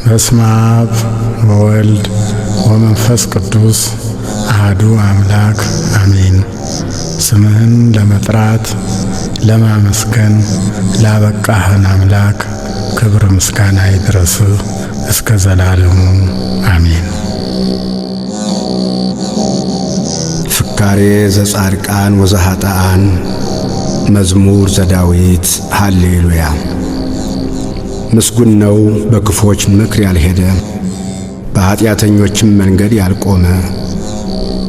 በስመ አብ ወወልድ ወመንፈስ ቅዱስ አሐዱ አምላክ አሜን። ስምህን ለመጥራት ለማመስገን ላበቃህን አምላክ ክብር ምስጋና ይድረስህ እስከ ዘላለሙ አሜን። ፍካሬ ዘጻድቃን ወዘኃጥኣን መዝሙር ዘዳዊት ሃሌሉያ። ምስጉን ነው በክፎች ምክር ያልሄደ፣ በኃጢአተኞችም መንገድ ያልቆመ፣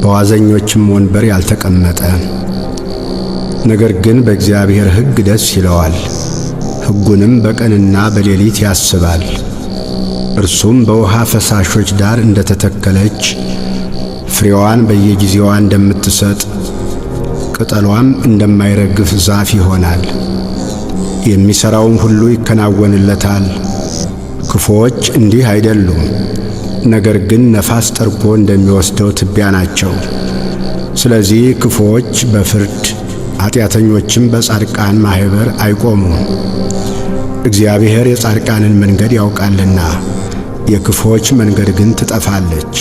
በዋዘኞችም ወንበር ያልተቀመጠ። ነገር ግን በእግዚአብሔር ሕግ ደስ ይለዋል፣ ሕጉንም በቀንና በሌሊት ያስባል። እርሱም በውሃ ፈሳሾች ዳር እንደተተከለች ፍሬዋን በየጊዜዋ እንደምትሰጥ ቅጠሏም እንደማይረግፍ ዛፍ ይሆናል። የሚሠራውም ሁሉ ይከናወንለታል። ክፉዎች እንዲህ አይደሉም፣ ነገር ግን ነፋስ ጠርጎ እንደሚወስደው ትቢያ ናቸው። ስለዚህ ክፉዎች በፍርድ ኃጢአተኞችም በጻድቃን ማኅበር አይቆሙም። እግዚአብሔር የጻድቃንን መንገድ ያውቃልና የክፉዎች መንገድ ግን ትጠፋለች።